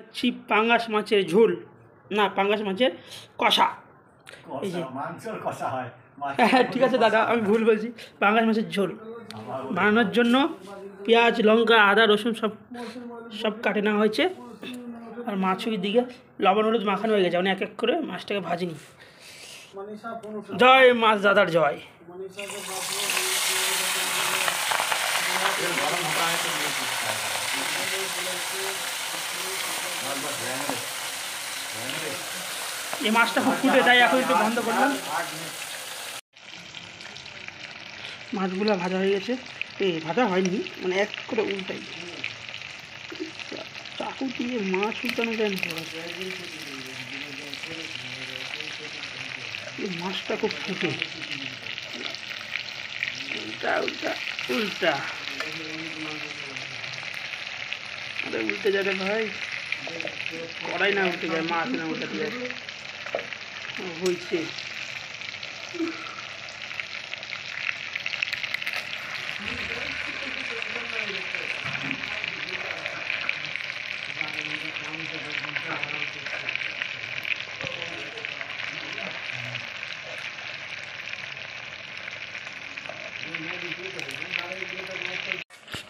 দিচ্ছি পাঙ্গাস মাছের ঝোল, না পাঙ্গাস মাছের কষা। এই যে হ্যাঁ ঠিক আছে দাদা, আমি ভুল বলছি, পাঙ্গাস মাছের ঝোল বানানোর জন্য পেঁয়াজ লঙ্কা আদা রসুন সব কাটে নেওয়া হয়েছে। আর মাছের দিকে লবণ হলুদ মাখানো হয়ে গেছে, মানে এক এক করে মাছটাকে ভাজিনি। জয় মাছ দাদার জয়। এই মাছটা খুব ফুটে, তাই এখন একটু বন্ধ করলাম। মাছগুলো ভাজা হয়ে গেছে, ভাজা হয়নি, মানে এক করে উল্টাই, চাকু দিয়ে মাছ উল্টানো যায় না। মাছটা খুব ফুটে, উল্টা উল্টা উল্টা, আরে উল্টে যাবে ভাই, কড়াই না উল্টে যায়, মাছ না উল্টাতে যায়। হয়েছে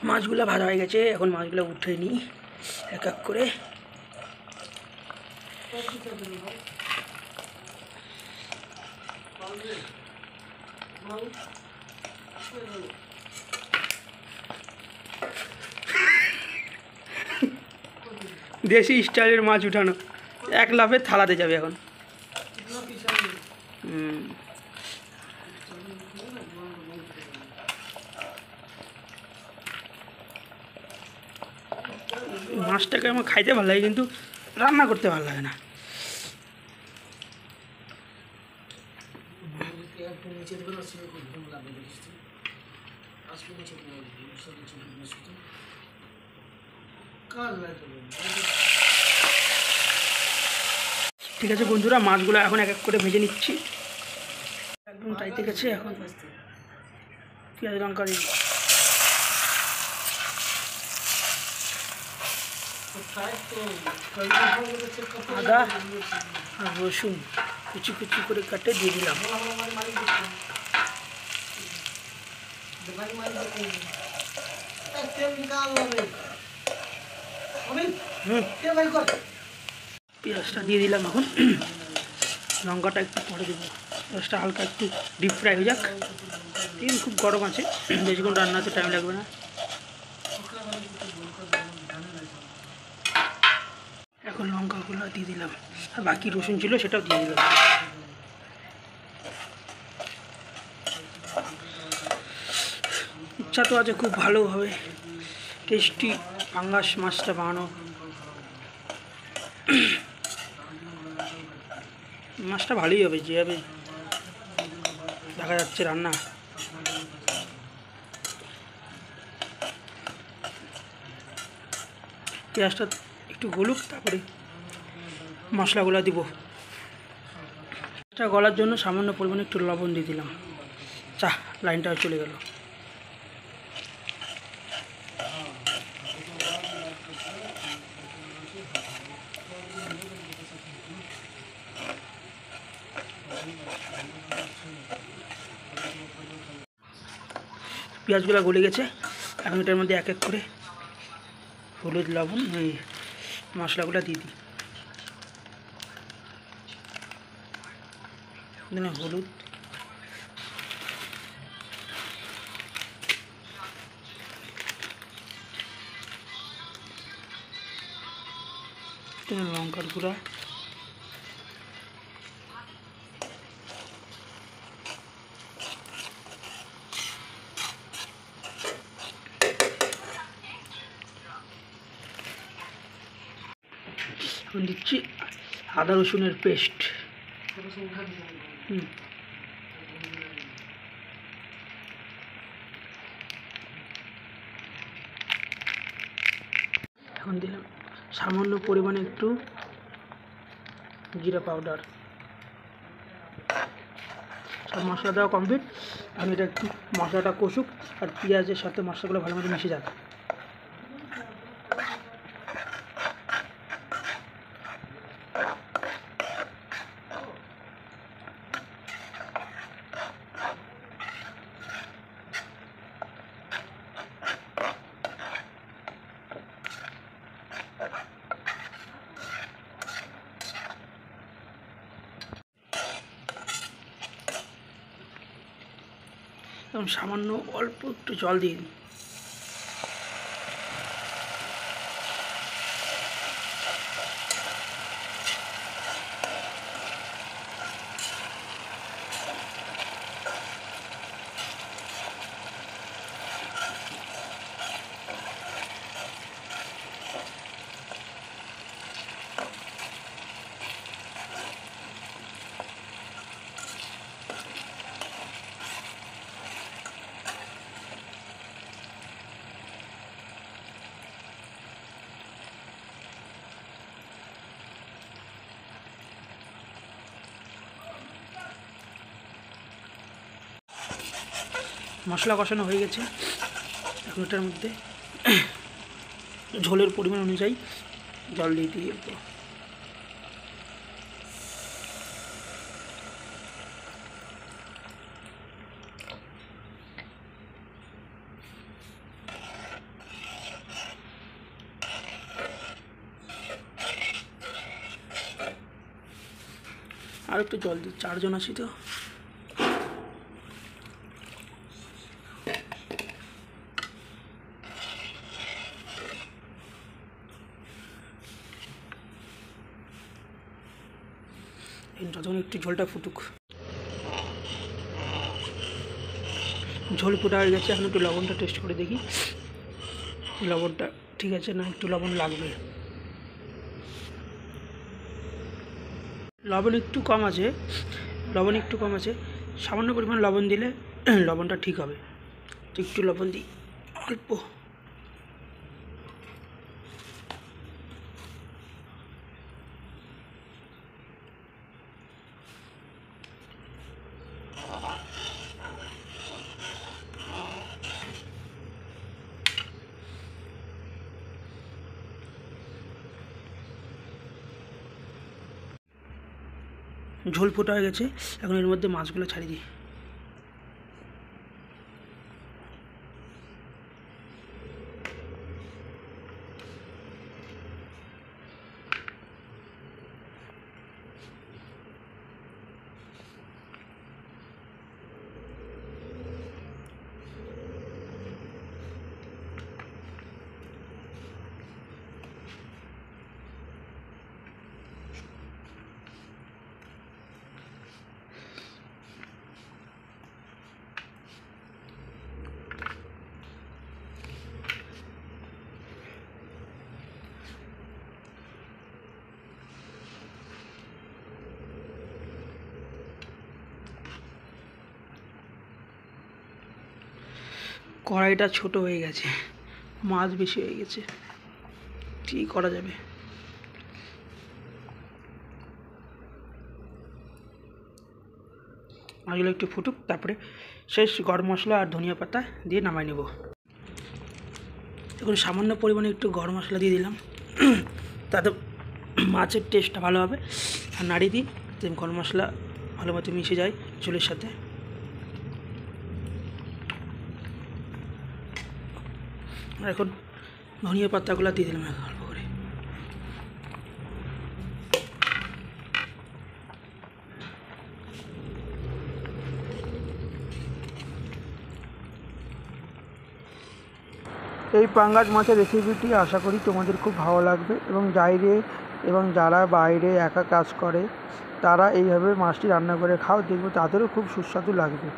মাছগুলো ভাজা হয়ে গেছে, এখন মাছগুলো উঠে নিই এক এক করে। দেশি স্টাইলের মাছ উঠানো, এক লাফে থালাতে যাবে এখন। মাছটাকে আমার খাইতে ভালো লাগে, কিন্তু রান্না করতে ভালো লাগে না। ঠিক আছে বন্ধুরা, মাছগুলো এখন এক এক করে ভেজে নিচ্ছি, একদম টাইতে গেছে। এখন পেঁয়াজ লঙ্কা দিই, আদা আর রসুন কুচি কুচি করে কাটে দিয়ে দিলাম। পেঁয়াজটা দিয়ে দিলাম, এখন লঙ্কাটা একটু পরে দেবো। পেঁয়াজটা হালকা একটু ডিপ ফ্রাই হয়ে যাক। তেল খুব গরম আছে, বেশিক্ষণ রান্নাতে টাইম লাগবে না। এখন লঙ্কাগুলো দিয়ে দিলাম, আর বাকি রসুন ছিল সেটাও দিয়ে দিলাম। ইচ্ছা তো আছে খুব ভালোভাবে টেস্টি পাঙ্গাস মাছটা বানানো। মাছটা ভালোই হবে, যেভাবে দেখা যাচ্ছে রান্না। পেঁয়াজটা একটু গলুক, তারপরে মশলাগুলো দিব। এটা গলার জন্য সামান্য পরিমাণে একটু লবণ দিয়ে দিলাম। লাইনটাও চলে গেল। পেঁয়াজগুলো গলে গেছে, এখন এটার মধ্যে এক এক করে হলুদ লবণ এই মশলাগুলো দিয়ে দিই। হলুদ, লঙ্কার গুঁড়া, এখন দিচ্ছি আদা রসুনের পেস্ট। এখন দিলাম সামান্য পরিমাণে একটু জিরা পাউডার। সব মশলা দেওয়া কমপ্লিট। আমি এটা একটু মশলাটা কষুক আর পেঁয়াজের সাথে মশলাগুলো ভালো মতো মিশে যাক। এখন সামান্য অল্প একটু জল দিয়ে দিই। মশলা কষানো হয়ে গেছে। এখন এটার মধ্যে ঝোলের পরিমাণ অনুযায়ী জল দিয়ে দিই অল্প। আর একটু জল দিই, 4 জন আছি তো। যতক্ষণ একটু ঝোলটা ফুটুক। ঝোল ফুটা হয়ে গেছে। এখন একটু লবণটা টেস্ট করে দেখি, লবণটা ঠিক আছে না, একটু লবণ লাগবে। লবণ একটু কম আছে, সামান্য পরিমাণ লবণ দিলে লবণটা ঠিক হবে। একটু লবণ দিই অল্প। ঝোল ফোটা হয়ে গেছে। এখন এর মধ্যে মাছগুলো ছাড়িয়ে দিই। কড়াইটা ছোট হয়ে গেছে, মাছ বেশি হয়ে গেছে, কী করা যাবে। মাছগুলো একটু ফুটুক, তারপরে শেষ গরম মশলা আর ধনিয়া পাতা দিয়ে নামাই নেব। এখন সামান্য পরিমাণে একটু গরম মশলা দিয়ে দিলাম, তাতে মাছের টেস্টটা ভালো হবে। আর নাড়িয়ে দিই, গরম মশলা ভালো মতো মিশে যায় ঝোলের সাথে। আর এখন ধনিয়া পাতাগুলো দিয়ে দিলাম অল্প করে। এই পাঙ্গাস মাছের রেসিপিটি আশা করি তোমাদের খুব ভালো লাগবে, এবং যারা বাইরে একা কাজ করে তারা এইভাবে মাছটি রান্না করে খাও, দেখবে তাদেরও খুব সুস্বাদু লাগবে।